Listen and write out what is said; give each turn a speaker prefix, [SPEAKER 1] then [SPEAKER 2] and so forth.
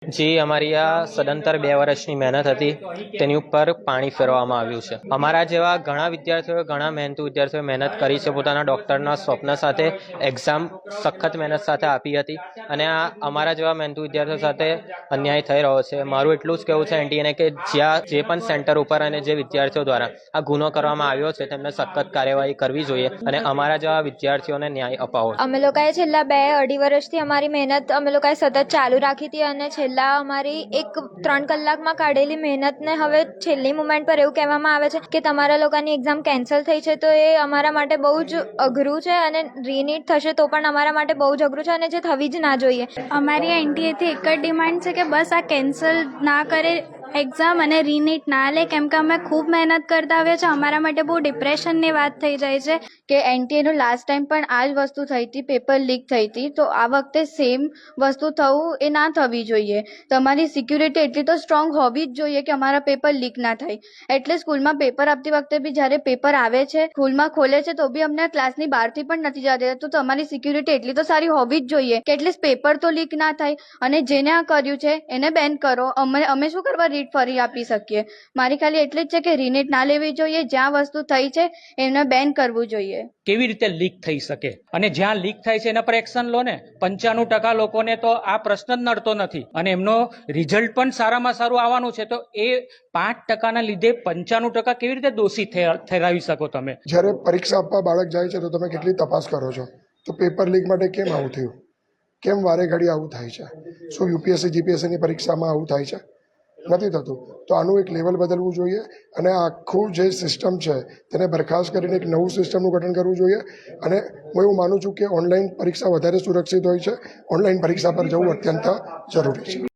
[SPEAKER 1] જે અમારી આ સદંતર 2 વર્ષની મહેનત હતી તેની ઉપર પાણી ફેરવવામાં આવ્યું છે. અમારા જેવા ઘણા વિદ્યાર્થીઓએ, ઘણા મહેનતુ વિદ્યાર્થીઓએ મહેનત કરી છે, પોતાના ડૉક્ટરના સ્વપ્ન સાથે એક્ઝામ સખત મહેનત સાથે આપી હતી અને આ અમારા જેવા મહેનતુ વિદ્યાર્થીઓ સાથે અન્યાય થઈ રહ્યો છે. મારું એટલું જ કહેવું છે એનટીએને કે જ્યાં જે પણ સેન્ટર ઉપર અને જે વિદ્યાર્થીઓ દ્વારા આ ગુનો કરવામાં આવ્યો છે તેમને સખત કાર્યવાહી કરવી જોઈએ અને અમારા જેવા વિદ્યાર્થીઓને ન્યાય અપાવવો.
[SPEAKER 2] અમે લોકોએ છેલ્લા 2-2.5 વર્ષથી અમારી મહેનત અમે લોકોએ સતત ચાલુ રાખી હતી અને છેલ્લા અમારી 3 કલાકમાં કાઢેલી મહેનતને હવે છેલ્લી મુમેન્ટ પર એવું કહેવામાં આવે છે કે તમારા લોકોની એક્ઝામ કેન્સલ થઈ છે. તો એ અમારા માટે બહુ જ અઘરું છે અને રીનીટ થશે તો પણ અમારા માટે બહુ જ અઘરું છે અને જે થવી જ ના જોઈએ.
[SPEAKER 3] અમારી એનટીએથી એક જ ડિમાન્ડ છે કે બસ આ કેન્સલ ના કરે એક્ઝામ અને રીનીટ ના લે, કેમ કે અમે ખૂબ મહેનત કરતા આવ્યા છે. અમારા માટે બહુ ડિપ્રેશનની વાત થઈ જાય છે
[SPEAKER 4] કે એનટીએનું લાસ્ટ ટાઈમ પણ આ જ વસ્તુ થઈ હતી, પેપર લીક થઈ હતી. તો આ વખતે સેમ વસ્તુ થવું એ ના થવી જોઈએ. તમારી સિક્યુરિટી એટલી તો સ્ટ્રોંગ હોવી જ જોઈએ કે અમારા પેપર લીક ના થાય. એટલે સ્કૂલમાં પેપર આપતી વખતે બી જ્યારે પેપર આવે છે, સ્કૂલમાં ખોલે છે તો બી અમને ક્લાસની બહારથી પણ નથી જવા દેતા. તો તમારી સિક્યુરિટી એટલી તો સારી હોવી જ જોઈએ કે એટલીસ્ટ પેપર તો લીક ના થાય. અને જેને આ કર્યું છે એને બેન કરો. અમે શું કરવા રીટ ફરી આપી શકીએ? મારી ખાલી એટલી જ છે કે રીનીટ ના લેવી જોઈએ. જ્યાં વસ્તુ થઈ છે એને બેન કરવું જોઈએ.
[SPEAKER 5] કેવી રીતે લીક થઈ શકે? અને જ્યાં લીક થાય છે એના પર એક્શન લો ને. 95% લોકોને તો આ પ્રશ્ન જ નડતો નથી અને એમનો રિઝલ્ટ પણ સારામાં સારું આવવાનું છે. તો એ 5%ના લીધે 95% કેવી રીતે દોષી ઠેરાવી શકો તમે?
[SPEAKER 6] જ્યારે પરીક્ષા આપવા બાળક જાય છે તો તમે કેટલી તપાસ કરો છો? તો પેપર લીક માટે કેમ આવું થયું? કેમ વારે ઘડી આવું થાય છે? શું યુપીએસસી જીપીએસસીની પરીક્ષામાં આવું થાય છે? નથી થતું. તો આનું એક લેવલ બદલવું જોઈએ અને આખું જે સિસ્ટમ છે તેને બરખાસ્ત કરીને એક નવું સિસ્ટમનું ગઠન કરવું જોઈએ. અને હું એવું માનું છું કે ઓનલાઈન પરીક્ષા વધારે સુરક્ષિત હોય છે. ઓનલાઈન પરીક્ષા પર જવું અત્યંત જરૂરી છે.